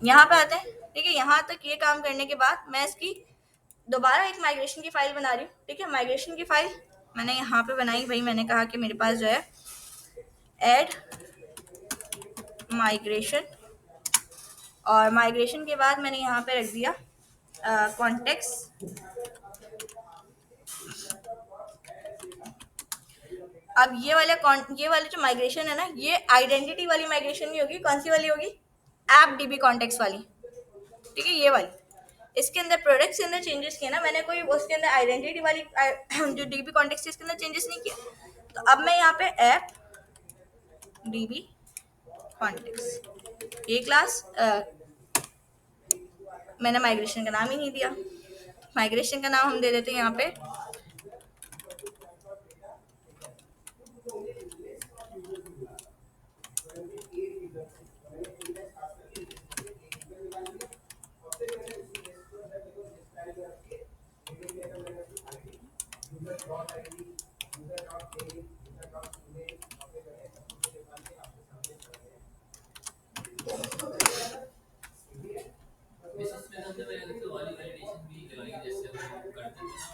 यहाँ पे आते हैं, ठीक है। यहाँ तक ये काम करने के बाद मैं इसकी दोबारा एक माइग्रेशन की फाइल बना रही हूँ, ठीक है। माइग्रेशन की फाइल मैंने यहाँ पे बनाई, भाई मैंने कहा कि मेरे पास जो है ऐड माइग्रेशन, और माइग्रेशन के बाद मैंने यहाँ पे रख दिया कॉन्टेक्स्ट। अब ये वाले जो माइग्रेशन है ना, ये आइडेंटिटी वाली माइग्रेशन नहीं होगी। कौन सी वाली होगी? ऐप डीबी कॉन्टेक्स्ट वाली, ठीक है, ये वाली। इसके अंदर प्रोडक्ट्स के अंदर चेंजेस किए ना मैंने, कोई उसके अंदर आइडेंटिटी वाली जो डीबी कॉन्टेक्स्ट है इसके अंदर चेंजेस नहीं किए। तो अब मैं यहाँ पे ऐप डीबी कॉन्टेक्स्ट ये क्लास मैंने माइग्रेशन का नाम ही नहीं दिया। माइग्रेशन का नाम हम दे देते हैं यहाँ पे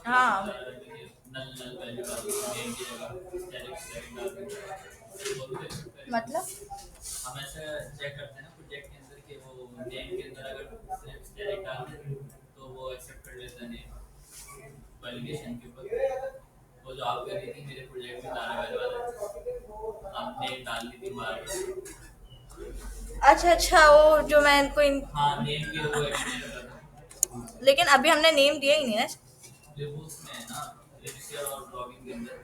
हाँ मतलब हम ऐसा चेक करते हैं ना प्रोजेक्ट के अंदर कि वो नेम के अंदर अगर सिर्फ स्टैटिक डाल दें तो वो एक्सेप्ट कर लेता है नेम वैलिडेशन के ऊपर। वो जो आप कर रही थी मेरे प्रोजेक्ट में लाना वाले वाला आप नेम डाल दी थी बार। अच्छा अच्छा, वो जो मैं इनको हाँ नेम के वो एक्सटेंड कर रहा था, लेकिन अभी हमने नेम दिया ही नहीं है। ये वो उसमें है ना रजिस्टर और लॉगिन के अंदर,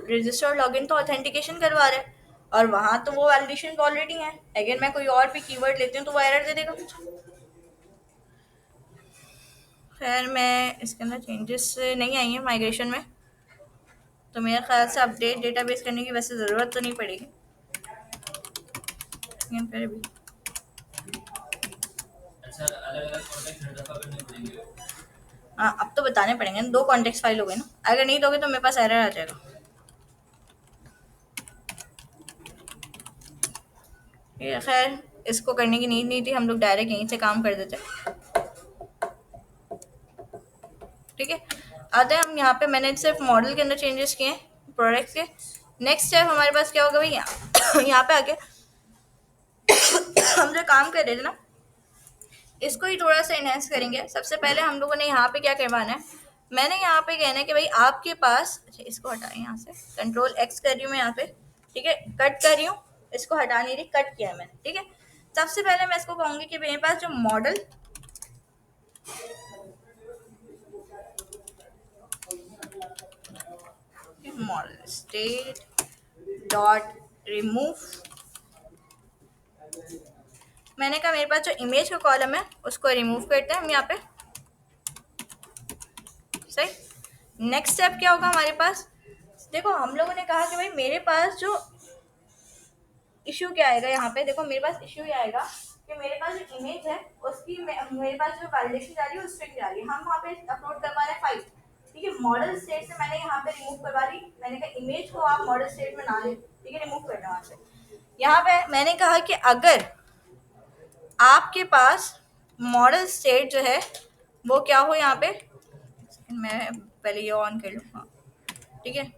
रजिस्टर लॉगिन तो ऑथेंटिकेशन करवा रहे हैं, और वहां तो वो वैलिडेशन ऑलरेडी है। अगर मैं कोई और भी कीवर्ड लेती हूँ तो वो एरर दे देगा मुझे। खैर मैं इसके अंदर चेंजेस नहीं आई है माइग्रेशन में, तो मेरे ख्याल से अपडेट डेटाबेस करने की वैसे ज़रूरत तो नहीं पड़ेगी, लेकिन फिर भी अच्छा अलग अलग कॉन्टेक्स्ट हर दफा करने पड़ेंगे। हाँ अब तो बताने पड़ेंगे, 2 कॉन्टेक्स्ट फाइल हो गए ना, अगर नहीं दोगे तो मेरे पास एरर आ जाएगा। ये खैर इसको करने की नीड नहीं थी, हम लोग डायरेक्ट यहीं से काम कर देते। ठीक है, आते हैं हम यहाँ पे। मैंने सिर्फ मॉडल के अंदर चेंजेस किए हैं प्रोडक्ट्स के। नेक्स्ट स्टेप हमारे पास क्या होगा भाई? यहाँ पे आके हम जो काम कर रहे थे ना, इसको ही थोड़ा सा इनहेंस करेंगे। सबसे पहले हम लोगों ने यहाँ पे क्या करवाना है, मैंने यहाँ पे कहना है कि भाई आपके पास, अच्छा इसको हटाएं यहाँ से, कंट्रोल एक्स कर रही हूँ मैं यहाँ पे, ठीक है, कट कर रही हूँ, इसको हटा नहीं रही, कट किया है मैंने, ठीक है। सबसे पहले मैं इसको कहूंगी कि मेरे पास जो मॉडल स्टेट डॉट रिमूव, मैंने कहा मेरे पास जो इमेज का कॉलम है उसको रिमूव करते हैं हम यहाँ पे, सही। नेक्स्ट स्टेप क्या होगा हमारे पास? देखो हम लोगों ने कहा कि भाई मेरे पास जो इश्यू क्या आएगा, यहाँ पे देखो मेरे पास इश्यू ये आएगा कि मेरे पास जो इमेज है उसकी मेरे पास जो वैलिडेशन जा रही है उस स्ट्रिंग जा रही है। हम वहाँ पे अपलोड करवा रहे हैं फाइल, ठीक है। मॉडल स्टेट से मैंने यहाँ पे रिमूव करवा दी, मैंने कहा इमेज को आप मॉडल स्टेट में ना ले, ठीक है, रिमूव करना वहाँ से। यहाँ पे मैंने कहा कि अगर आपके पास मॉडल स्टेट जो है वो क्या हो, यहाँ पे मैं पहले ये ऑन कर लूँ, हाँ ठीक है।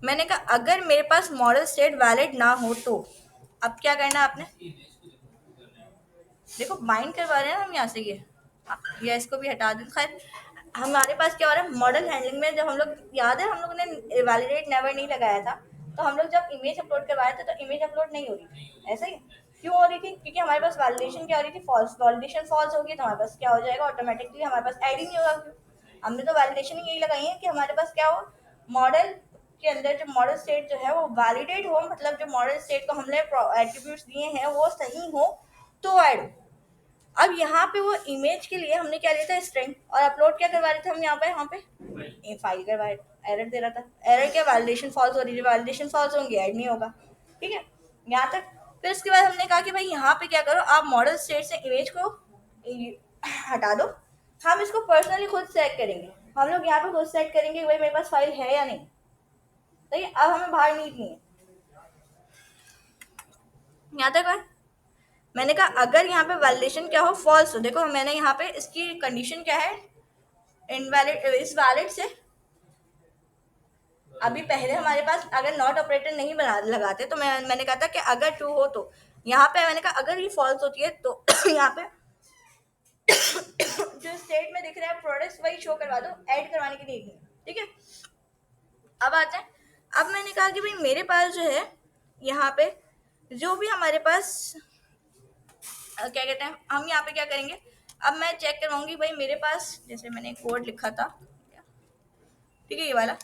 मैंने कहा अगर मेरे पास मॉडल स्टेट वैलिड ना हो तो अब क्या करना है आपने? देखो बाइंड करवा रहे हैं ना हम यहाँ से ये, या इसको भी हटा दें। खैर हमारे पास क्या हो रहा है, मॉडल हैंडलिंग में जब हम लोग, याद है हम लोगों ने वैलिडेट नेवर नहीं लगाया था, तो हम लोग जब इमेज अपलोड करवाए थे तो इमेज अपलोड नहीं हो रही थी, ऐसा ही क्यों हो रही थी? क्योंकि हमारे पास वैलिडेशन क्या हो रही थी, फॉल्स। वैलिडेशन फॉल्स होगी तो हमारे पास क्या हो जाएगा, ऑटोमेटिकली हमारे पास ऐड ही नहीं होगा। क्यों? हमने तो वैलिडेशन ही यही लगाई है कि हमारे पास क्या हो, मॉडल के अंदर जो मॉडल स्टेट जो है वो वैलिडेट हो, मतलब जो मॉडल स्टेट को हमने एट्रीब्यूट्स दिए हैं वो सही हो तो ऐड हो। अब यहाँ पे वो इमेज के लिए हमने क्या लिया था, स्ट्रिंग, और अपलोड क्या करवा रहे थे हम यहाँ पे फाइल करवाए, एरर दे रहा था। एरर क्या, वैलिडेशन फॉल्स हो रही है, वैलिडेशन फॉल्स होंगी ऐड नहीं होगा, ठीक है, यहाँ तक। फिर उसके बाद हमने कहा कि भाई यहाँ पे क्या करो, आप मॉडल स्टेट से इमेज को हटा दो, हम इसको पर्सनली खुद सेट करेंगे। हम लोग यहाँ पे खुद सेट करेंगे कि भाई मेरे पास फाइल है या नहीं, ठीक है। अब हमें बाहर नीड नहीं है, यहाँ तक है। मैंने कहा अगर यहाँ पे वैलिडेशन क्या हो, फॉल्स हो। देखो मैंने यहाँ पे इसकी कंडीशन क्या है, इनवैलिड इस वैलिड से अभी पहले हमारे पास अगर नॉट ऑपरेटर नहीं बना लगाते तो मैंने कहा था कि अगर ट्रू हो तो यहाँ पे मैंने कहा अगर ये फॉल्स होती है तो यहाँ पे जो स्टेट में दिख रहा है प्रोडक्ट्स वही शो करवा दो, ऐड करवाने की नीड नहीं। ठीक है, अब आते हैं। अब मैंने कहा कि भाई मेरे पास जो है यहाँ पे जो भी हमारे पास क्या कहते हैं, हम यहाँ पे क्या करेंगे, अब मैं चेक करवाऊंगी भाई मेरे पास, जैसे मैंने एक कोड लिखा था, ठीक है ये वाला।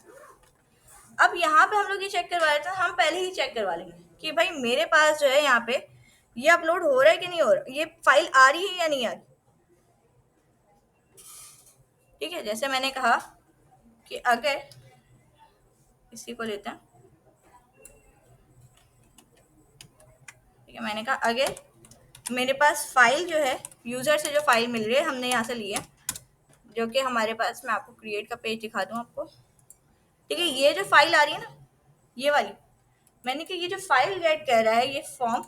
अब यहाँ पे हम लोग ये चेक करवा रहे थे, हम पहले ही चेक करवा लेंगे कि भाई मेरे पास जो है यहाँ पे ये अपलोड हो रहा है कि नहीं हो रहा, ये फाइल आ रही है या नहीं आ रही। ठीक है, जैसे मैंने कहा कि अगर इसी को लेते हैं, ठीक है, मैंने कहा अगर मेरे पास फाइल जो है यूजर से जो फाइल मिल रही है हमने यहाँ से ली है, जो कि हमारे पास, मैं आपको क्रिएट का पेज दिखा दूँ आपको। ठीक है, ये जो फाइल आ रही है ना, ये वाली, मैंने कहा ये जो फाइल गेट कर रहा है ये फॉर्म,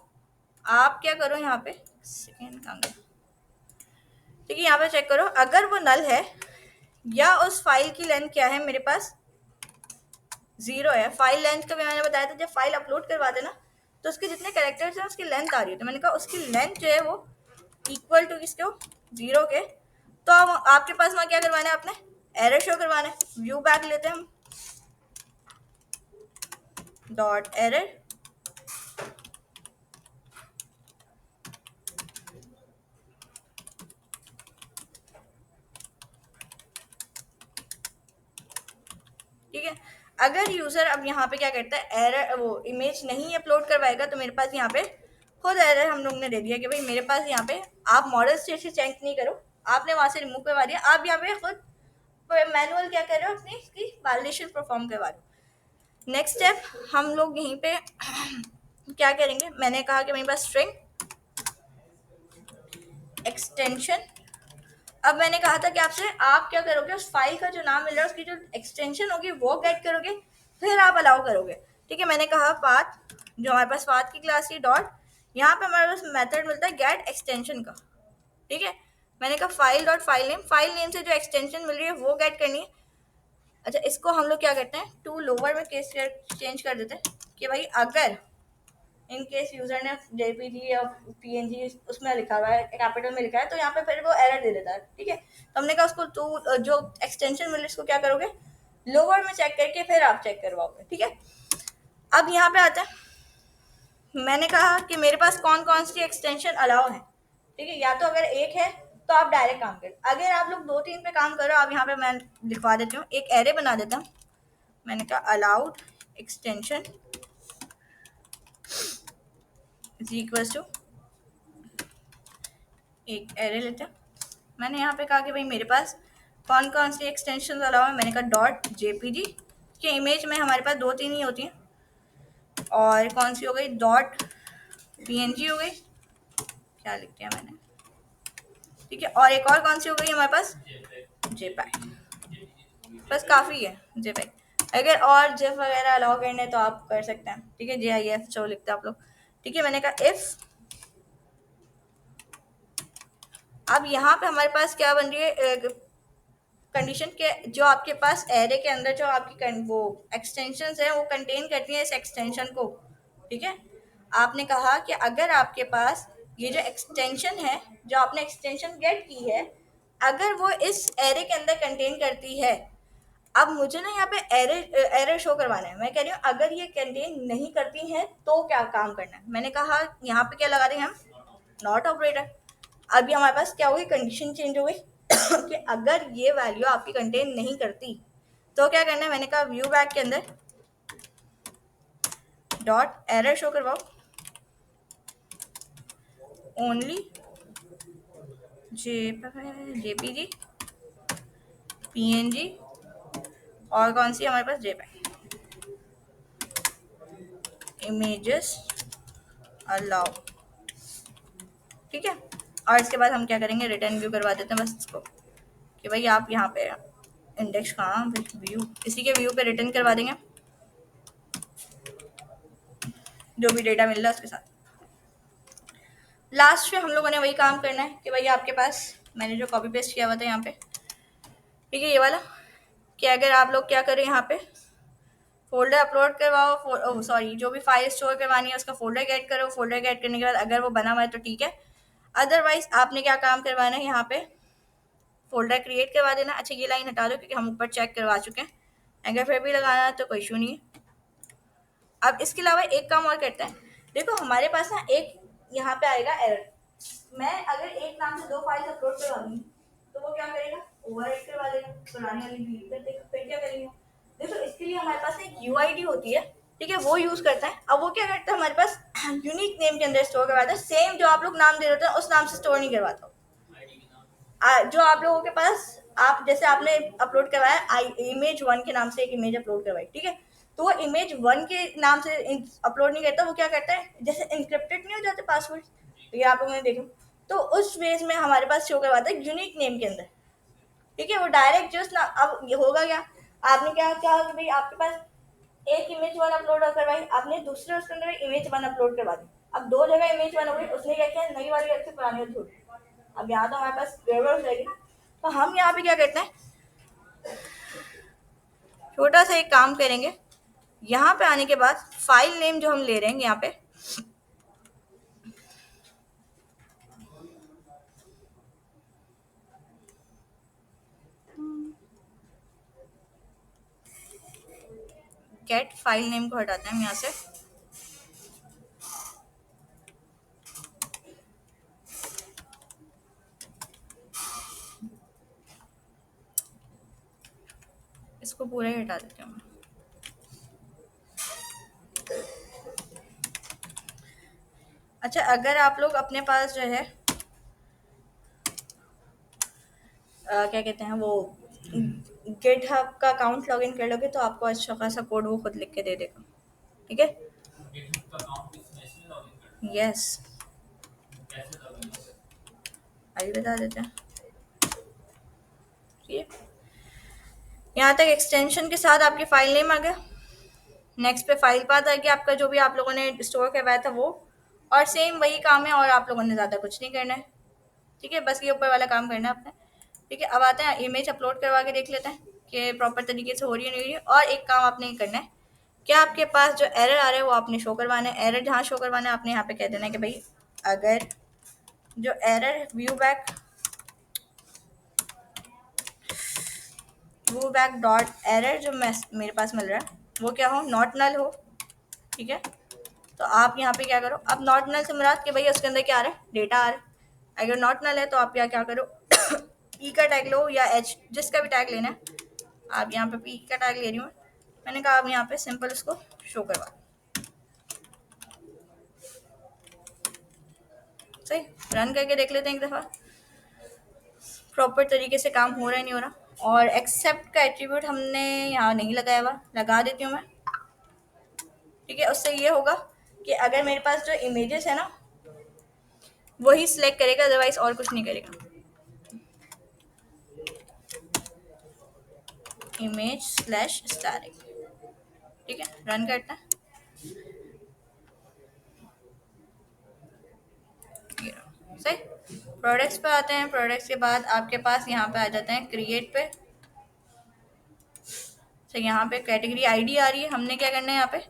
आप क्या करो यहाँ पे सेकेंड काम करो, ठीक है, यहाँ पे चेक करो अगर वो नल है या उस फाइल की लेंथ क्या है मेरे पास 0 है। फाइल लेंथ का भी मैंने बताया था, जब फाइल अपलोड करवाते ना तो उसके जितने कैरेक्टर्स हैं उसकी लेंथ आ रही है, तो मैंने कहा उसकी लेंथ जो है वो इक्वल टू किसके हो, 0 के। तो अब आपके पास वहाँ क्या करवाना है, आपने एरर शो करवाना है। व्यू बैक लेते हैं हम, डॉट एरर, ठीक है। अगर यूजर अब यहाँ पे क्या करता है, एरर वो इमेज नहीं अपलोड करवाएगा तो मेरे पास यहाँ पे खुद एरर हम लोग ने दे दिया कि भाई मेरे पास यहाँ पे आप मॉडल स्टेट से चेक नहीं करो, आपने वहां से रिमूव करवा दिया, आप यहाँ पे खुद मैनुअल क्या कर रहे हो, अपनी इसकी वैलिडेशन परफॉर्म करवा रहे हो। नेक्स्ट स्टेप हम लोग यहीं पे क्या करेंगे, मैंने कहा कि मेरे पास स्ट्रिंग एक्सटेंशन, अब मैंने कहा था कि आपसे आप क्या करोगे, उस फाइल का जो नाम मिल रहा है उसकी जो एक्सटेंशन होगी वो गेट करोगे, फिर आप अलाउ करोगे। ठीक है, मैंने कहा पाथ, जो हमारे पास पाथ की क्लास की डॉट, यहाँ पे हमारे पास मेथड मिलता है गेट एक्सटेंशन का। ठीक है, मैंने कहा फाइल डॉट फाइल नेम से जो एक्सटेंशन मिल रही है वो गेट करनी है। अच्छा, इसको हम लोग क्या करते हैं, टू लोअर में केस चेंज कर देते हैं कि भाई अगर इन केस यूजर ने जेपीजी या पीएनजी उसमें लिखा हुआ है, कैपिटल में लिखा है, तो यहाँ पे फिर वो एरर दे देता है। ठीक है, तो हमने कहा उसको टू जो एक्सटेंशन मिले इसको क्या करोगे, लोअर में चेक करके फिर आप चेक करवाओगे। ठीक है, अब यहाँ पे आते हैं, मैंने कहा कि मेरे पास कौन कौन सी एक्सटेंशन अलाउ है। ठीक है, या तो अगर एक है तो आप डायरेक्ट काम करें, अगर आप लोग 2-3 पे काम करो, अब यहाँ पे मैं लिखवा देती हूँ, एक एरे बना देता हूँ। मैंने कहा allowed extension is equal to एक एरे लेते हैं। मैंने यहाँ पे कहा कि भाई मेरे पास कौन कौन सी एक्सटेंशन अलाउ है, मैंने कहा डॉट जेपीजी के इमेज में हमारे पास 2-3 ही होती हैं, और कौन सी हो गई डॉट पीएनजी हो गई, क्या लिख दिया मैंने, ठीक है, और एक और कौन सी हो गई हमारे पास जेपैग, बस काफ़ी है जेपैग। अगर और जेफ वगैरह अलाउ करने तो आप कर सकते हैं। ठीक है, JIF जो लिखते हैं आप लोग। ठीक है, मैंने कहा इफ, अब यहाँ पे हमारे पास क्या बन रही है कंडीशन के, जो आपके पास एरे के अंदर जो आपकी वो एक्सटेंशंस है वो कंटेन करती हैं इस एक्सटेंशन को। ठीक है, आपने कहा कि अगर आपके पास ये जो एक्सटेंशन है, जो आपने एक्सटेंशन गेट की है, अगर वो इस एरे के अंदर कंटेन करती है, अब मुझे ना यहाँ पे एरर शो करवाना है। मैं कह रही हूँ अगर ये कंटेन नहीं करती हैं तो क्या काम करना है, मैंने कहा यहाँ पे क्या लगा देंगे हम, नॉट ऑपरेटर। अभी हमारे पास क्या होगी, कंडीशन चेंज हो गई कि अगर ये वैल्यू आपकी कंटेन नहीं करती तो क्या करना है, मैंने कहा व्यू बैक के अंदर डॉट एरर शो करवाओ ओनली जेपीजी पीएनजी और कौन सी हमारे पास जेपैग इमेजेस अलाउ। ठीक है, और इसके बाद हम क्या करेंगे, रिटर्न व्यू करवा देते हैं बस इसको कि भाई आप यहाँ पे इंडेक्स कहाँ, व्यू, इसी के व्यू पे रिटर्न करवा देंगे जो भी डेटा मिल रहा है उसके साथ। लास्ट में हम लोगों ने वही काम करना है कि भाई आपके पास मैंने जो कॉपी पेस्ट किया हुआ था यहाँ पे, ठीक है, ये वाला, कि अगर आप लोग क्या करें यहाँ पे फ़ोल्डर अपलोड करवाओ, सॉरी, जो भी फाइल स्टोर करवानी है उसका फ़ोल्डर गेट करो, फ़ोल्डर गेट करने के बाद अगर वो बना हुआ है तो ठीक है, अदरवाइज़ आपने क्या काम करवाना है, यहाँ पे फ़ोल्डर क्रिएट करवा देना। अच्छा, ये लाइन हटा दो क्योंकि हम ऊपर चेक करवा चुके हैं, अगर फिर भी लगाना है तो कोई इशू नहीं है। अब इसके अलावा एक काम और करते हैं, देखो हमारे पास ना एक यहाँ पे आएगा एरर। मैं अगर एक नाम से दो फाइल अपलोड करवा दूंगी तो वो क्या करेगा, ओवरराइट करवा देगा, पुरानी वाली डिलीट कर देगा, फिर क्या करेंगे। देखो इसके लिए हमारे पास एक यूआईडी होती है, ठीक है, वो यूज करता है। अब वो क्या करता है, हमारे पास यूनिक नेम के अंदर स्टोर करवाता है, सेम जो आप लोग नाम दे रहे हो उस नाम से स्टोर नहीं करवाता। जो आप लोगों के पास, आप जैसे आपने अपलोड करवाया इमेज वन के नाम से एक इमेज अपलोड करवाई, ठीक है, तो वो इमेज वन के नाम से अपलोड नहीं करता, वो क्या करता है, जैसे इंक्रिप्टेड नहीं हो जाते पासवर्ड, तो ये आप लोगों ने देखा, तो उस वेज में हमारे पास शो करवाता है यूनिक नेम के अंदर, ठीक है, वो डायरेक्ट जस्ट ना। अब ये होगा क्या, आपने क्या कहा कि भाई आपके पास एक इमेज वन अपलोड करवाई, आपने दूसरे उसके अंदर इमेज वन अपलोड करवा दी, अब दो जगह इमेज वन हो गई, उसने क्या किया, नई वाली रखी, पुरानी वाली छोड़ी। अब यहाँ तो हमारे पास गड़बड़ हो जाएगी ना। तो हम यहाँ पे क्या करते हैं, छोटा सा एक काम करेंगे, यहाँ पे आने के बाद फाइल नेम जो हम ले रहे हैं यहाँ पे, गेट फाइल नेम को हटाते हैं हम यहाँ से, इसको पूरा ही हटा देते हैं। अच्छा, अगर आप लोग अपने पास जो है क्या कहते हैं वो गिटहब का अकाउंट लॉगिन कर लोगे तो आपको अच्छा खासा कोड वो खुद लिख के दे देगा, ठीक है। यस, अभी बता देते हैं, ठीक है। यहाँ तक एक्सटेंशन के साथ आपकी फाइल नेम आ गया, नेक्स्ट पे फाइल पाथ आ गया आपका, जो भी आप लोगों ने स्टोर करवाया था वो, और सेम वही काम है और आप लोगों ने ज़्यादा कुछ नहीं करना है, ठीक है, बस ये ऊपर वाला काम करना है आपने, ठीक है। अब आते हैं इमेज अपलोड करवा के देख लेते हैं कि प्रॉपर तरीके से हो रही है नहीं हो रही है। और एक काम आपने ये करना है, क्या आपके पास जो एरर आ रहा है वो आपने शो करवाना है, एरर जहाँ शो करवाना है आपने यहाँ पे कह देना है कि भाई अगर जो error view back dot error जो मेरे पास मिल रहा है वो क्या हो, नॉट नल हो, ठीक है। तो आप यहाँ पे क्या करो, अब नॉट नल से मुराद कि भैया उसके अंदर क्या आ रहा है, डेटा आ रहा है। अगर नॉट नल है तो आप क्या करो पी का टैग लो या एच, जिसका भी टैग लेना है। आप यहाँ पे पी का टैग ले रही हूँ, मैंने कहा आप यहाँ पे सिंपल उसको शो करवा, सही। रन करके देख लेते हैं एक दफ़ा प्रॉपर तरीके से काम हो रहा है नहीं हो रहा। और एक्सेप्ट का एट्रीब्यूट हमने यहाँ नहीं लगाया हुआ, लगा देती हूँ मैं, ठीक है। उससे ये होगा कि अगर मेरे पास जो इमेजेस है ना वही सिलेक्ट करेगा, अदरवाइज और कुछ नहीं करेगा। इमेज स्लैश स्टैटिक, ठीक है, रन करता है, सही। प्रोडक्ट्स पे आते हैं, प्रोडक्ट्स के बाद आपके पास यहाँ पे आ जाते हैं क्रिएट पे, तो यहाँ पे कैटेगरी आईडी आ रही है, हमने क्या करना है यहाँ पे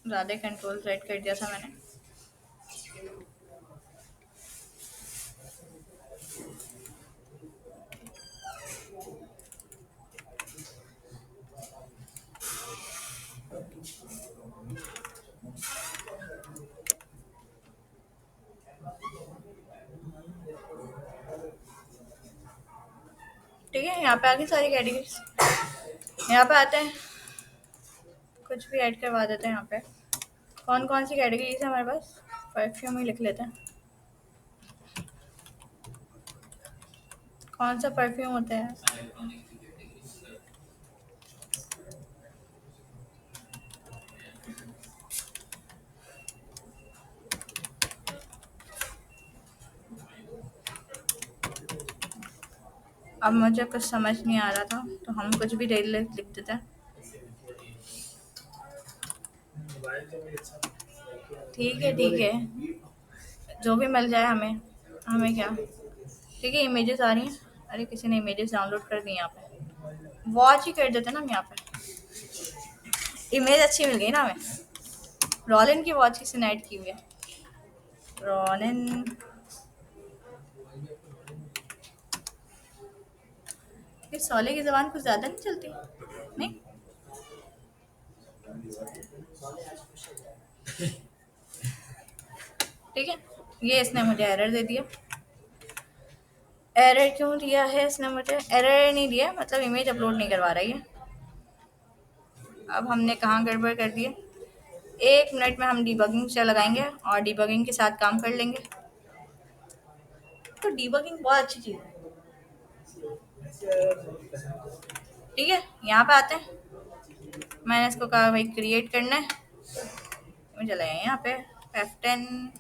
ज़्यादा कंट्रोल सेट कर दिया था मैंने। यहाँ पे आगे सारी कैटेगरीज, यहाँ पे आते हैं, कुछ भी ऐड करवा देते हैं यहाँ पे। कौन कौन सी कैटेगरीज है हमारे पास, परफ्यूम ही लिख लेते हैं। कौन सा परफ्यूम होता है? अब मुझे कुछ समझ नहीं आ रहा था तो हम कुछ भी डेली लिख देते हैं। ठीक है, जो भी मिल जाए हमें, हमें क्या। ठीक है, इमेजेस आ रही हैं। अरे किसी ने इमेजेस डाउनलोड कर दी यहाँ पे। वॉच ही कर देते ना हम यहाँ पे, इमेज अच्छी मिल गई ना हमें। रॉलिन की वॉच किसी ने ऐड की हुई है। रॉलिन, ये सोले की जबान कुछ ज्यादा नहीं चलती नहीं। ठीक है, ये इसने मुझे एरर दे दिया। एरर क्यों दिया है इसने मुझे? एरर नहीं दिया, मतलब इमेज अपलोड नहीं करवा रही है। अब हमने कहाँ गड़बड़ कर दी है? 1 मिनट में हम डिबगिंग से लगाएंगे और डिबगिंग के साथ काम कर लेंगे। तो डिबगिंग बहुत अच्छी चीज़ है। ठीक है, यहाँ पे आते हैं। मैंने इसको कहा भाई क्रिएट करना है, मुझे लगा यहाँ पे F10।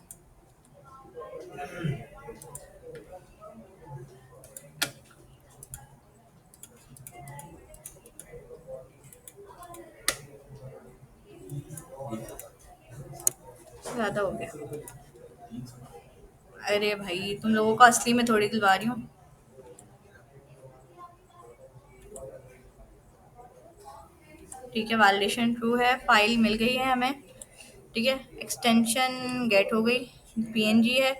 ज़्यादा हो गया। अरे भाई तुम लोगों को असली में थोड़ी दिलवा रही हूँ। ठीक है, वैलिडेशन ट्रू है, फाइल मिल गई है हमें। ठीक है, एक्सटेंशन गेट हो गई, PNG है,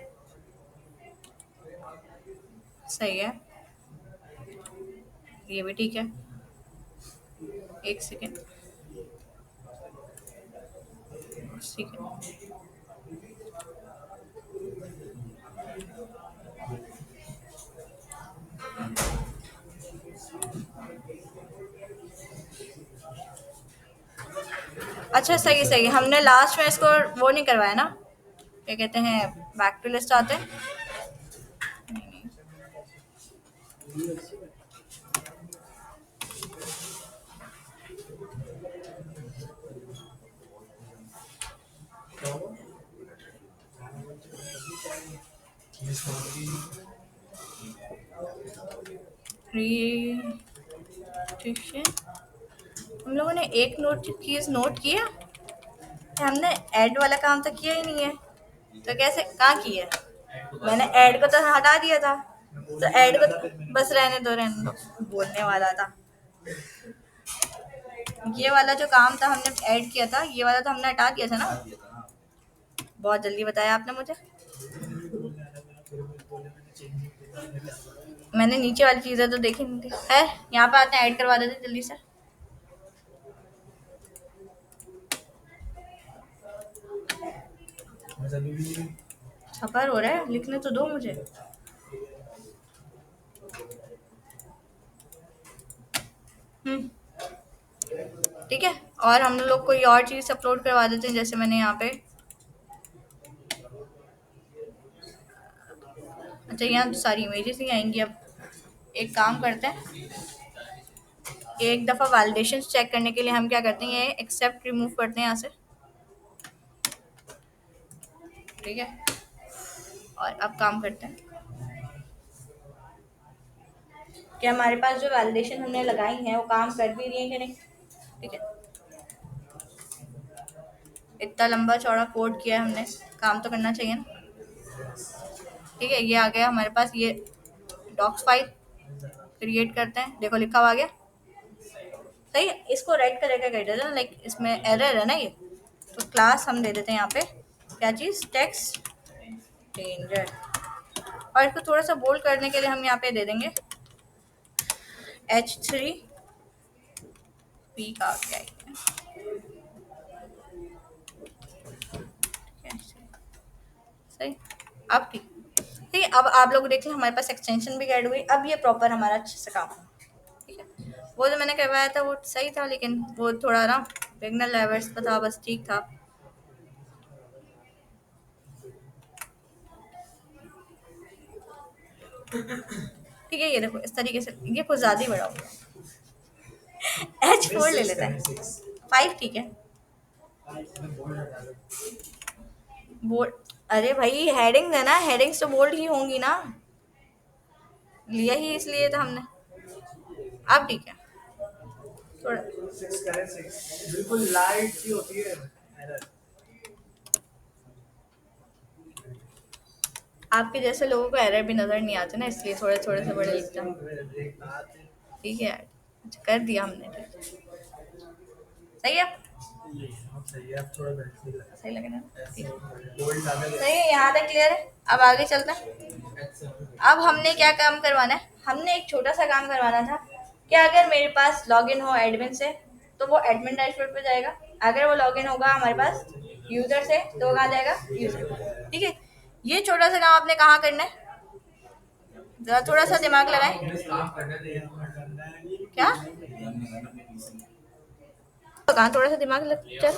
सही है। ये भी ठीक है। एक सेकेंड, ठीक है। अच्छा सही, हमने लास्ट में इसको वो नहीं करवाया ना, क्या कहते हैं, बैक टू लिस्ट आते हैं। Registration, हम लोगों ने एक चीज नोट किया कि हमने ऐड वाला काम तो किया ही नहीं है। तो कैसे, कहाँ किया है? मैंने ऐड को तो हटा दिया था, तो ऐड को बस रहने दो, बोलने वाला था। ये वाला जो काम था हमने ऐड किया था, ये वाला तो हमने हटा दिया था ना। बहुत जल्दी बताया आपने मुझे। मैंने नीचे वाली चीजें तो देखी नहीं थी। है, यहाँ पे आते हैं, ऐड करवा देते जल्दी से। सफर हो रहा है, लिखने तो दो मुझे। ठीक है, और हम लोग कोई और चीज अपलोड करवा देते हैं, जैसे मैंने यहाँ पे, अच्छा यहाँ तो सारी इमेजेस ही आएंगी। अब एक काम करते हैं, एक दफ़ा वैलिडेशन चेक करने के लिए हम क्या करते हैं, ये एक्सेप्ट रिमूव करते हैं यहाँ से। ठीक है, और अब काम करते हैं कि हमारे पास जो वैलिडेशन हमने लगाई है वो काम कर भी रही है कि नहीं। ठीक है, इतना लंबा चौड़ा कोड किया है हमने, काम तो करना चाहिए ना। ठीक है, ये आ गया हमारे पास, ये डॉक्स फाइल क्रिएट करते हैं। देखो लिखा हुआ आ गया, सही है। इसको रेड कलर का कर देते हैं, लाइक इसमें एरर है ना ये, तो क्लास हम दे देते हैं यहाँ पे, क्या चीज़, टेक्स्ट रेंजर। और इसको थोड़ा सा बोल्ड करने के लिए हम यहाँ पे दे देंगे H3P का क्या है, सही। अब ठीक, ठीक है। अब आप लोग देख लें, हमारे पास एक्सटेंशन भी ऐड हुई। अब ये प्रॉपर हमारा अच्छे से काम है। वो जो मैंने करवाया था वो सही था, लेकिन वो थोड़ा ना बिगनर लेवल्स पर था, बस ठीक था। ठीक है, ये देखो इस तरीके से, ये कुछ ज़्यादा ही बड़ा हो गया। H4 ले लेते हैं, 5 ठीक है। बोल्ड, अरे भाई हेडिंग्स है ना, हेडिंग्स तो बोल्ड ही होंगी ना, लिया ही इसलिए था हमने। अब ठीक है, थोड़ा बिल्कुल लाइट सी होती है। आपके जैसे लोगों को एरर भी नजर नहीं आते ना, इसलिए थोड़े थोड़े से बड़े लिखते हैं। ठीक है यार, अच्छा कर दिया हमने, ठीक है। सही है, सही है, अब थोड़ा बेहतर लग रहा सही लग रहा है ना? ठीक है, है। गोल्ड ज्यादा सही है, यहाँ तक क्लियर है। अब आगे चलते हैं। अब हमने क्या काम करवाना है, हमने एक छोटा सा काम करवाना था कि अगर मेरे पास लॉगिन हो एडमिन से, तो वो एडमिन डैशबोर्ड पे जाएगा। अगर वो लॉगिन होगा हमारे पास यूजर से, तो वो कहाँ जाएगा, यूजर। ठीक है, ये छोटा सा काम आपने कहाँ करना है, जरा थोड़ा सा दिमाग लगाएं। क्या, तो कहाँ थोड़ा सा दिमाग लग चल।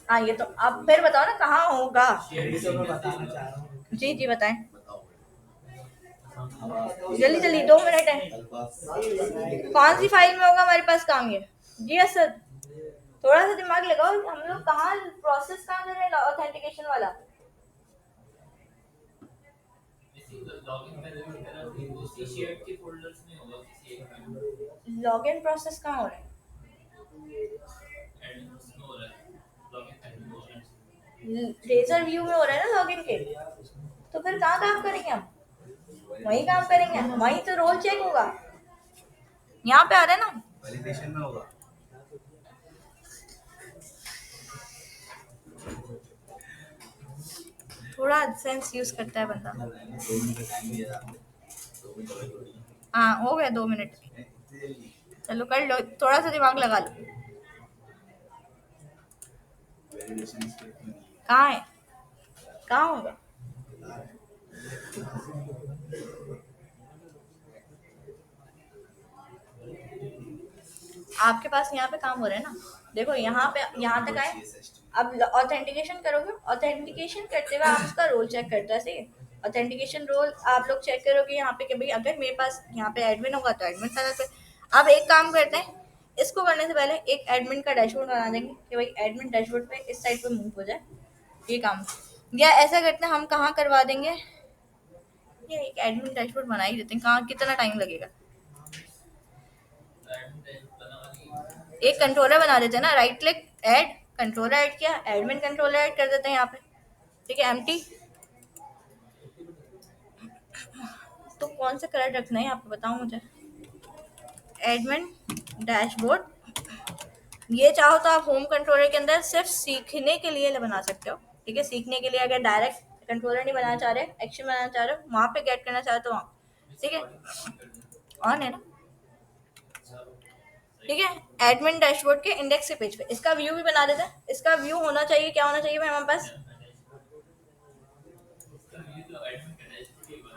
हाँ, ये तो आप फिर बताओ ना कहाँ होगा। यही तो मैं बताना चाह रहा हूँ। जी जी बताएं, जल्दी जल्दी, 2 मिनट है। कौन सी फाइल में होगा हमारे पास काम ये, जी असद, थोड़ा सा दिमाग लगाओ। हम लोग कहाँ प्रोसेस कहाँ कर रहे हैं ऑथेंटिकेशन वाला। लॉगिन प्रोसेस कहाँ हो रहा है, रेजर व्यू में हो रहा है ना लॉगिन के, तो फिर कहाँ काम करेंगे हम, वहीं काम करेंगे, वहीं तो रोल चेक होगा। यहाँ पे आ रहा है ना, वैलिडेशन में होगा। थोड़ा सेंस यूज करता है बंदा। हाँ हो गया 2 मिनट, चलो कर लो, थोड़ा सा दिमाग लगा लो। कहाँ है, कहाँ होगा। आपके पास यहाँ पे काम हो रहा है ना, देखो यहाँ पे, यहाँ तक आए। अब ऑथेंटिकेशन करोगे, ऑथेंटिकेशन करते हुए आप उसका रोल चेक करते हैं, सही है। ऑथेंटिकेशन रोल आप लोग चेक करोगे यहाँ पे कि भाई अगर मेरे पास यहाँ पे एडमिन होगा तो एडमिन पैनल पे। अब एक काम करते हैं, इसको करने से पहले एक एडमिन का डैशबोर्ड बना देंगे कि भाई एडमिन डैशबोर्ड पे इस साइड पे मूव हो जाए, ये काम। या ऐसा करते हैं, हम कहाँ करवा देंगे, ये एक एडमिन डैशबोर्ड बना ही देते हैं, कहाँ कितना टाइम लगेगा। एक कंट्रोलर बना देते हैं ना, right click add, controller add किया, एडमिन कंट्रोलर ऐड कर देते हैं यहाँ पे। ठीक है, एम्प्टी। तो कौन सा कलर रखना है यहाँ पे बताओ मुझे, एडमिन डैशबोर्ड। ये चाहो तो आप होम कंट्रोलर के अंदर सिर्फ सीखने के लिए बना सकते हो। ठीक है, सीखने के लिए, अगर डायरेक्ट कंट्रोलर नहीं बनाना चाह रहे, एक्शन बनाना चाह रहे हो, वहाँ पे गेट करना चाहते हो वहाँ। ठीक है, ऑन है ना। ठीक है, एडमिन डैशबोर्ड के इंडेक्स के पेज पे इसका व्यू भी बना देते हैं। इसका व्यू होना चाहिए, क्या होना चाहिए भाई हमारे पास,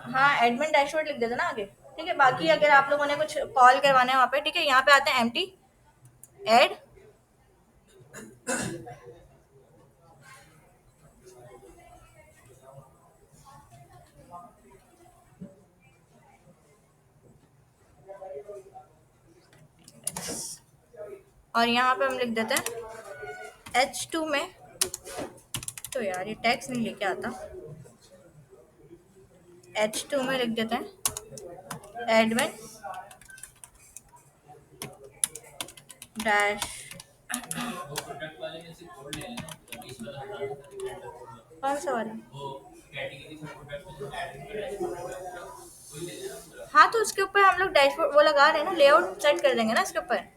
हाँ एडमिन डैशबोर्ड लिख देते ना आगे। ठीक है, बाकी अगर आप लोगों ने कुछ कॉल करवाना है वहाँ पे, ठीक है, यहाँ पे आते हैं एम्प्टी ऐड। और यहाँ पे हम लिख देते हैं H2 में, तो यार ये टैक्स नहीं लेके आता, H2 में लिख देते हैं एडमिन डैश, कौन सा वाला, हाँ तो उसके ऊपर हम लोग डैशबोर्ड वो लगा रहे हैं ना, लेआउट सेट कर देंगे ना इसके ऊपर।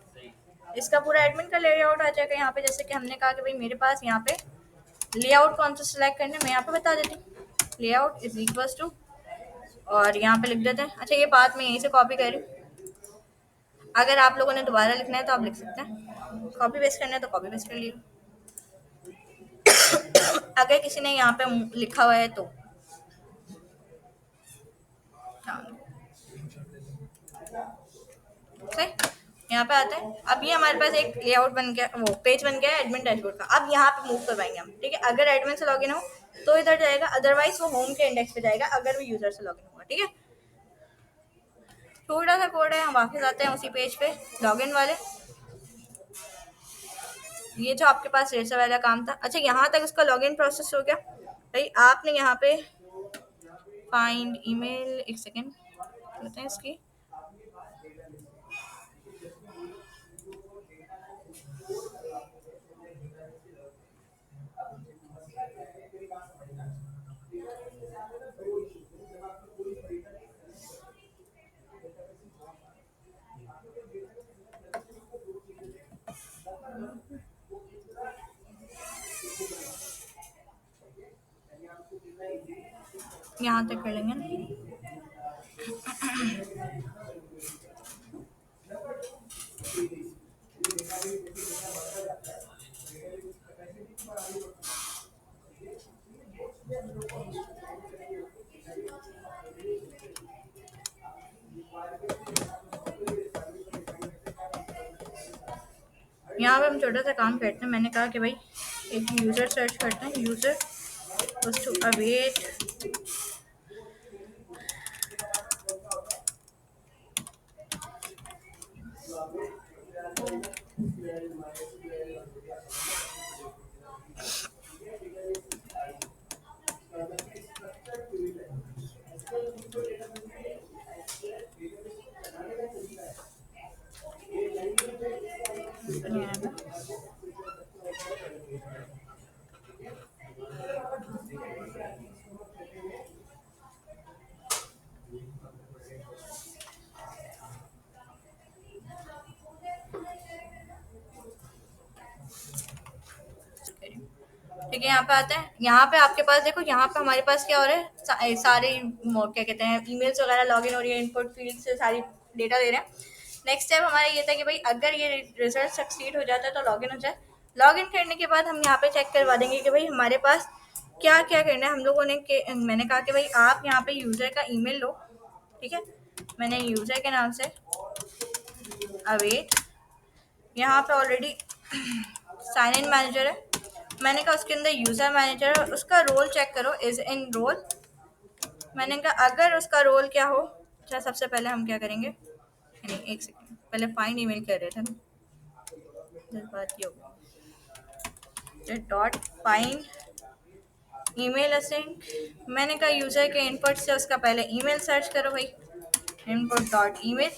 इसका पूरा एडमिन का लेआउट आ जाएगा यहाँ पे, जैसे कि हमने कहा कि भाई मेरे पास यहाँ पे लेआउट कौन सा सिलेक्ट करना है, मैं यहाँ पे बता देती हूँ, लेआउट इज इक्वल्स टू, और यहाँ पे लिख देते हैं। अच्छा ये बात मैं यहीं से कॉपी कर रही हूँ, अगर आप लोगों ने दोबारा लिखना है तो आप लिख सकते हैं, कॉपी पेस्ट करना है तो कॉपी पेस्ट कर लियो। अगर किसी ने यहाँ पे लिखा हुआ है तो यहाँ पे आते हैं। अब ये हमारे पास एक लेआउट बन गया, वो पेज बन गया एडमिन डैशबोर्ड का। अब यहाँ पे मूव करवाएंगे हम, ठीक है। अगर एडमिन से लॉगिन हो तो इधर जाएगा, अदरवाइज वो होम के इंडेक्स पे जाएगा अगर वो यूजर से लॉगिन होगा, ठीक है। छोटा सा कोड है, हम वापस आते हैं उसी पेज पे लॉगिन वाले। ये जो आपके पास रेजर वाला काम था, अच्छा यहाँ तक उसका लॉगिन प्रोसेस हो गया भाई। आपने यहाँ पे फाइंड ईमेल, एक सेकेंड कहते हैं इसकी, यहाँ तक कर लेंगे ना। यहाँ पे हम छोटा सा काम करते हैं। मैंने कहा कि भाई एक यूज़र सर्च करते हैं, यूज़र टू अवेट ठीक है। यहाँ पे आते हैं, यहाँ पे आपके पास देखो, यहाँ पे हमारे पास क्या हो रहा है, सारे क्या कहते हैं ईमेल्स वगैरह लॉगिन हो रही है, इनपुट फील्ड से सारी डेटा दे रहे हैं। नेक्स्ट स्टेप हमारा ये था कि भाई अगर ये रिजल्ट सक्सीड हो जाता है तो लॉगिन हो जाए। लॉगिन करने के बाद हम यहाँ पे चेक करवा देंगे कि भाई हमारे पास क्या क्या करना है। हम लोगों ने मैंने कहा कि भाई आप यहाँ पे यूज़र का ईमेल लो, ठीक है। मैंने यूज़र के नाम से अवेट, यहाँ पे ऑलरेडी साइन इन मैनेजर है, मैंने कहा उसके अंदर यूज़र मैनेजर है, उसका रोल चेक करो, इज इन रोल। मैंने कहा अगर उसका रोल क्या हो, अच्छा सबसे पहले हम क्या करेंगे, नहीं एक सेकेंड, पहले फाइंड ईमेल कर रहे थे ना, इस बात ये होगा डॉट फाइंड ईमेल असेंट। मैंने कहा यूज़र के इनपुट से उसका पहले ईमेल सर्च करो भाई, input dot email.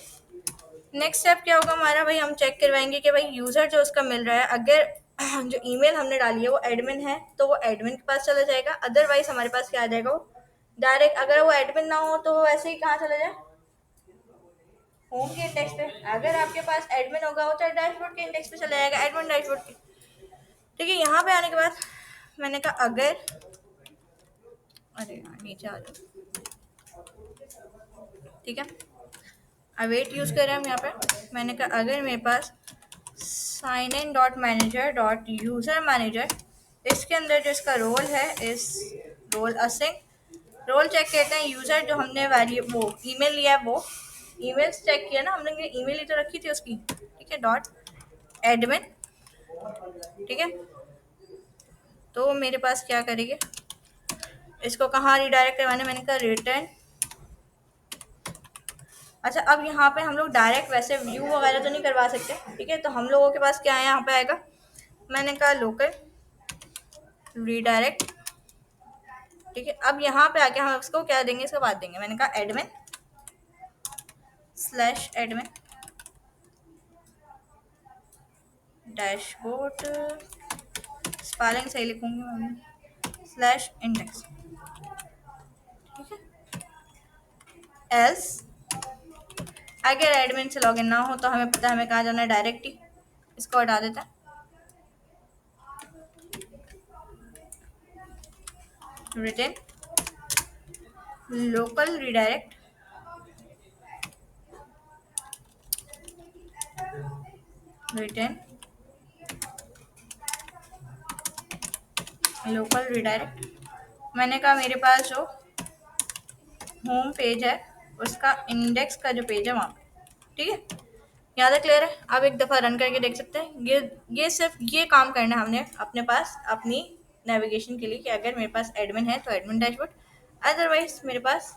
Next step क्या होगा हमारा भाई, हम चेक करवाएंगे कि भाई यूज़र जो उसका मिल रहा है, अगर जो ईमेल हमने डाली है वो एडमिन है तो वो एडमिन के पास चला जाएगा, अदरवाइज हमारे पास क्या आ जाएगा, वो डायरेक्ट, अगर वो एडमिन ना हो तो वो ऐसे ही कहाँ चला जाए, होम के इंडेक्स पे। अगर आपके पास एडमिन होगा वो तो डैशबोर्ड के इंडेक्स पे चला जाएगा, एडमिन डैशबोर्ड के। ठीक है, यहाँ पे आने के बाद मैंने कहा अगर, अरे यार नीचे आ जाओ, ठीक है, अवेट यूज़ कर रहे हैं हम यहाँ पे। मैंने कहा अगर मेरे पास sign in dot manager dot user manager, इसके अंदर जो इसका रोल है इस रोल असिंग, रोल चेक करते हैं, यूज़र जो हमने वैल्यू वो ईमेल लिया है वो ईमेल चेक किया ना हमने, ईमेल ही तो रखी थी उसकी, ठीक है, डॉट एडमिन, ठीक है। तो मेरे पास क्या करेंगे, इसको कहाँ रिडायरेक्ट करवाने, मैंने कहा रिटर्न। अच्छा अब यहाँ पे हम लोग डायरेक्ट वैसे व्यू वगैरह तो नहीं करवा सकते, ठीक है, तो हम लोगों के पास क्या है यहाँ पे आएगा, मैंने कहा लोकल रीडायरेक्ट, ठीक है। अब यहाँ पे आके हम उसको क्या देंगे, इसको बात देंगे, मैंने कहा admin slash admin dashboard, spelling सही लिखूंगी मैं, स्लैश इंडेक्स, ठीक है। एल्स अगर एडमिन से लॉगिन ना हो तो हमें पता है हमें कहाँ जाना है, डायरेक्ट ही इसको हटा देता है, return local redirect, return local redirect. मैंने कहा मेरे पास जो होम पेज है उसका इंडेक्स का जो पेज है वहाँ पे, ठीक है। यहाँ तक क्लियर है? आप एक दफ़ा रन करके देख सकते हैं। ये सिर्फ ये काम करना है हमने अपने पास अपनी नेविगेशन के लिए कि अगर मेरे पास एडमिन है तो एडमिन डैशबोर्ड, अदरवाइज मेरे पास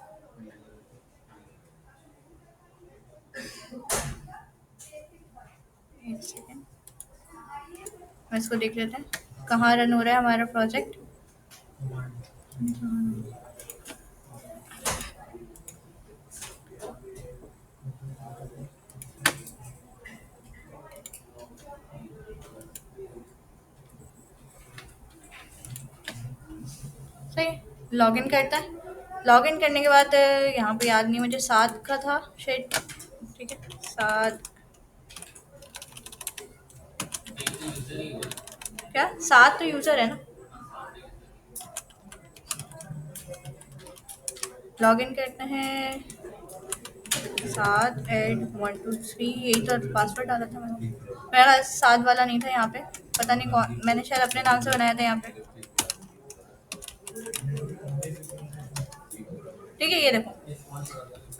एक सेकेंड मैं इसको देख लेते हैं कहाँ रन हो रहा है हमारा प्रोजेक्ट। सही, लॉगिन करता है। लॉगिन करने के बाद यहाँ पे याद नहीं मुझे 7 का था शायद, ठीक है 7, क्या 7 तो यूज़र है ना। लॉगिन करते हैं 7 8 1 2 3, यही तो पासवर्ड डाला था मैंने। मेरा 7 वाला नहीं था यहाँ पे, पता नहीं कौन, मैंने शायद अपने नाम से बनाया था यहाँ पे। ठीक है ये देखो,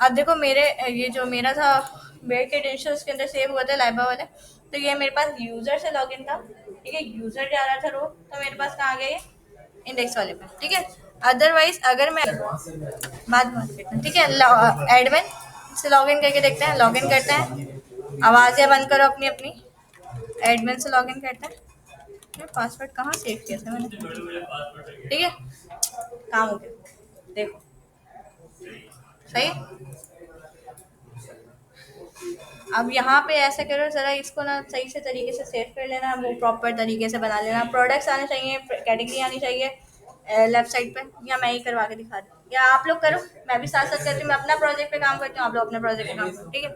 अब देखो मेरे ये जो मेरा था मेरे क्रेडेंशियल्स के अंदर सेव हुआ था लाइबा वाले, तो ये मेरे पास यूज़र से लॉगिन था। ठीक है, यूज़र जा रहा था रो, तो मेरे पास कहाँ आ गया ये इंडेक्स वाले पे। ठीक है, अदरवाइज अगर मैं बात करते हैं, ठीक है एडमिन से लॉगिन करके देखते हैं। लॉगिन करते हैं, आवाज़ें बंद करो अपनी अपनी। एडमिन से लॉगिन करते हैं। ये पासवर्ड कहाँ सेव किया था मैंने? ठीक है, काम हो गया, देखो सही। अब यहाँ पे ऐसा करो ज़रा, इसको ना सही से तरीके से सेव कर लेना, वो प्रॉपर तरीके से बना लेना। प्रोडक्ट्स आने चाहिए, कैटेगरी आनी चाहिए लेफ्ट साइड पे, या मैं ही करवा के दिखा दूँ, या आप लोग करो, मैं भी साथ साथ करती हूँ। मैं अपना प्रोजेक्ट पे काम करती हूँ, आप लोग अपने प्रोजेक्ट पे काम करो। ठीक है,